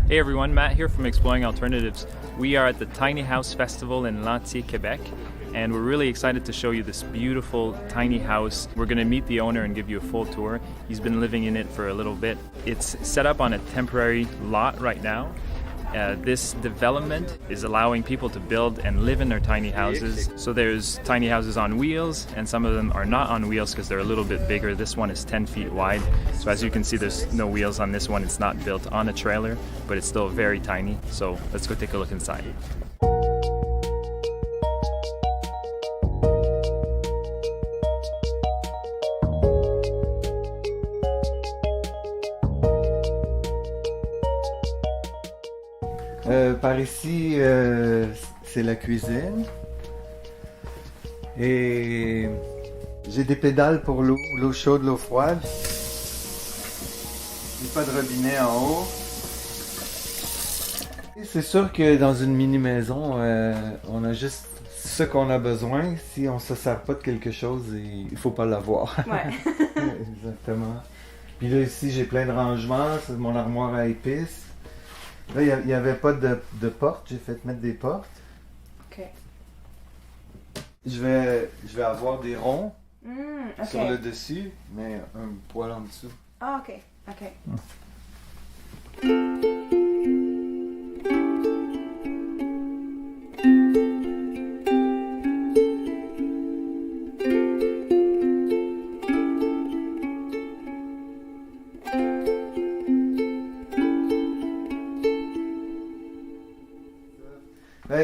Hey everyone, Matt here from Exploring Alternatives. We are at the Tiny House Festival in Lantier, Quebec, and we're really excited to show you this beautiful tiny house. We're going to meet the owner and give you a full tour. He's been living in it for a little bit. It's set up on a temporary lot right now. This development is allowing people to build and live in their tiny houses. So there's tiny houses on wheels, and some of them are not on wheels because they're a little bit bigger. This one is 10 feet wide. So as you can see, there's no wheels on this one. It's not built on a trailer, but it's still very tiny. So let's go take a look inside. Par ici, c'est la cuisine. Et j'ai des pédales pour l'eau chaude, l'eau froide. Il n'y a pas de robinet en haut. C'est sûr que dans une mini-maison, on a juste ce qu'on a besoin. Si on ne se sert pas de quelque chose, il ne faut pas l'avoir. Ouais. Exactement. Puis là, ici, j'ai plein de rangements. C'est mon armoire à épices. Là, il n'y avait pas de porte, j'ai fait mettre des portes. Ok. Je vais avoir des ronds Ok. sur le dessus, mais un poil en dessous. Ah, ok. Ok.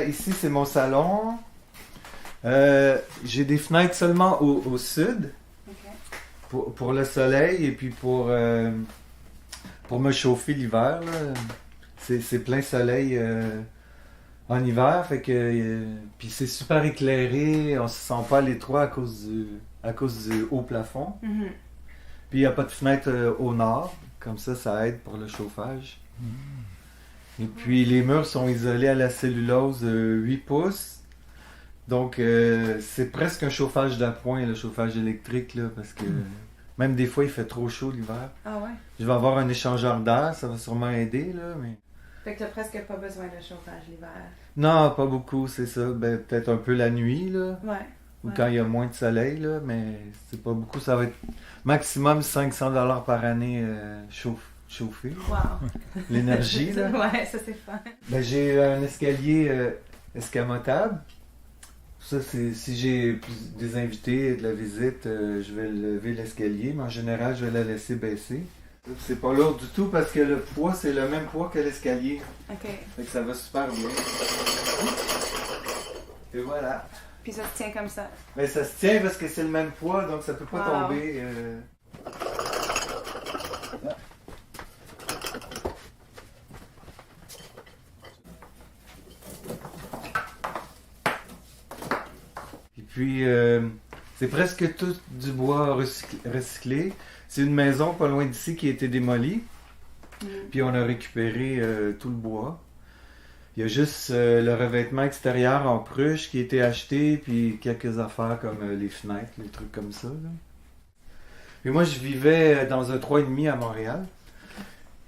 Ici, c'est mon salon. J'ai des fenêtres seulement au sud, pour le soleil et puis pour me chauffer l'hiver. C'est plein soleil en hiver, fait que puis c'est super éclairé, on se sent pas à l'étroit à cause du haut plafond. Mhm. Puis il n'y a pas de fenêtre au nord, comme ça aide pour le chauffage. Et puis les murs sont isolés à la cellulose 8 pouces. Donc c'est presque un chauffage d'appoint, le chauffage électrique, là, parce que même des fois il fait trop chaud l'hiver. Ah ouais? Je vais avoir un échangeur d'air, ça va sûrement aider, là, mais... Fait que t'as presque pas besoin de chauffage l'hiver. Non, pas beaucoup, c'est ça. Ben, peut-être un peu la nuit, là, Ouais. ou Ouais. quand il y a moins de soleil, là, mais c'est pas beaucoup. Ça va être maximum 500$ par année chauffé. Wow. L'énergie, là. Ouais, ça c'est fun. Ben, j'ai un escalier escamotable. Ça, c'est si j'ai des invités, de la visite, je vais lever l'escalier, mais en général, je vais la laisser baisser. C'est pas lourd du tout parce que le poids, c'est le même poids que l'escalier. Ok. Fait que ça va super bien. Et voilà. Puis ça se tient comme ça. Mais ça se tient parce que c'est le même poids, donc ça peut pas Wow. tomber. Et puis, c'est presque tout du bois recyclé. C'est une maison pas loin d'ici qui a été démolie. Puis on a récupéré tout le bois. Il y a juste le revêtement extérieur en pruche qui a été acheté, puis quelques affaires comme les fenêtres, les trucs comme ça. Là. Et moi, je vivais dans un 3,5 à Montréal.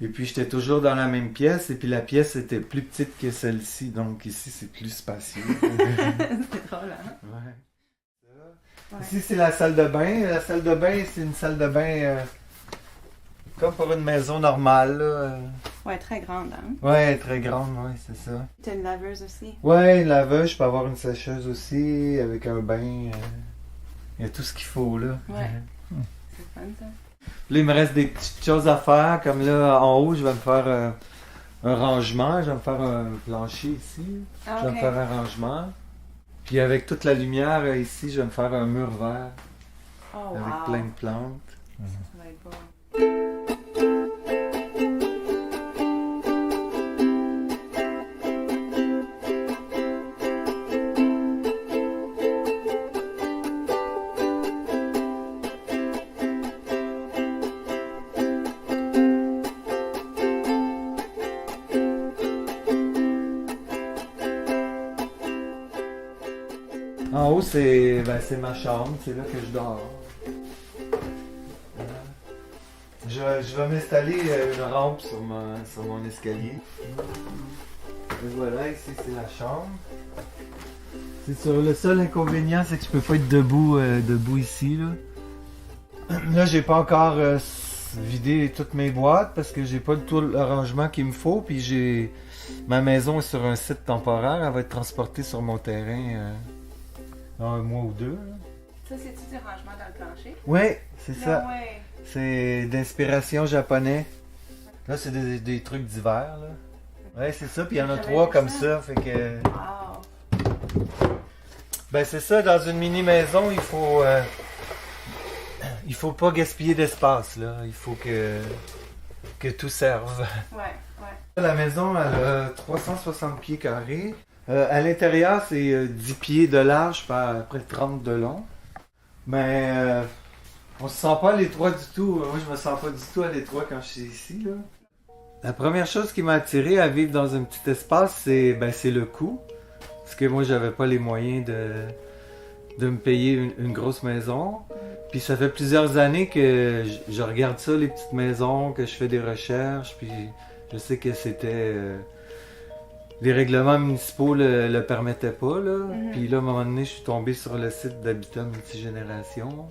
Et puis, j'étais toujours dans la même pièce, et puis la pièce était plus petite que celle-ci, donc ici, c'est plus spacieux. C'est drôle, hein? Ouais. Ouais. Ici, c'est la salle de bain. La salle de bain, c'est une salle de bain comme pour une maison normale. Là. Ouais, très grande, hein? Ouais, très grande, ouais, c'est ça. T'as une laveuse aussi? Ouais, une laveuse, je peux avoir une sécheuse aussi, avec un bain. Il y a tout ce qu'il faut, là. Ouais. C'est fun, ça. Là, il me reste des petites choses à faire, comme là, en haut, je vais me faire un rangement. Je vais me faire un plancher ici. Ah, Je vais me faire un rangement. Puis avec toute la lumière ici, je vais me faire un mur vert Oh, avec wow. plein de plantes. Ça va être beau. En haut, c'est ma chambre, c'est là que je dors. Je je vais m'installer une rampe sur mon escalier. Et voilà, ici c'est la chambre. C'est sûr, le seul inconvénient, c'est que je peux pas être debout ici. Là, j'ai pas encore vidé toutes mes boîtes parce que j'ai pas tout l'arrangement qu'il me faut. Puis ma maison est sur un site temporaire. Elle va être transportée sur mon terrain dans un mois ou deux. Là. Ça, c'est-tu du rangement dans le plancher? Oui, c'est ça. No way. C'est d'inspiration japonais. Là, c'est des trucs d'hiver. Là. Ouais, c'est ça. Puis il y en a J'avais 3 vu comme ça. ça. Fait que. Wow. Ben c'est ça, dans une mini-maison, il faut pas gaspiller d'espace, là. Il faut que tout serve. Ouais, ouais. La maison, elle a 360 pieds carrés. À l'intérieur, c'est 10 pieds de large par près de 30 de long. Mais on se sent pas à l'étroit du tout. Moi, je me sens pas du tout à l'étroit quand je suis ici, là. La première chose qui m'a attiré à vivre dans un petit espace, c'est le coût. Parce que moi, j'avais pas les moyens de me payer une grosse maison. Puis ça fait plusieurs années que je regarde ça, les petites maisons, que je fais des recherches. Puis je sais que c'était... les règlements municipaux le permettaient pas, là. Puis là, à un moment donné, je suis tombé sur le site d'Habitat Multigénération.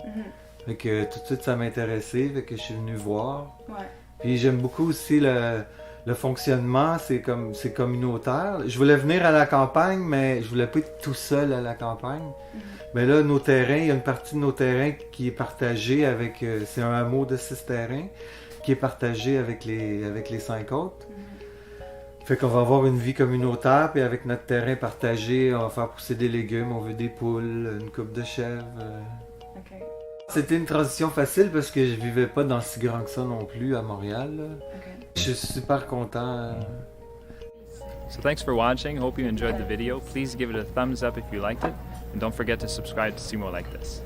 Fait que tout de suite, ça m'intéressait. Fait que je suis venu voir. Ouais. Puis j'aime beaucoup aussi le fonctionnement, c'est communautaire. Je voulais venir à la campagne, mais je voulais pas être tout seul à la campagne. Mais là, nos terrains, il y a une partie de nos terrains qui est partagée avec... c'est un hameau de 6 terrains qui est partagé avec les 5 autres. Fait qu'on va avoir une vie communautaire, puis avec notre terrain partagé, on va faire pousser des légumes, on veut des poules, une coupe de chèvres. OK. C'était une transition facile parce que je vivais pas dans si grand que ça non plus à Montréal, là. OK. Je suis super content. So thanks for watching. Hope you enjoyed the video. Please give it a thumbs up if you liked it. And don't forget to subscribe to see more like this.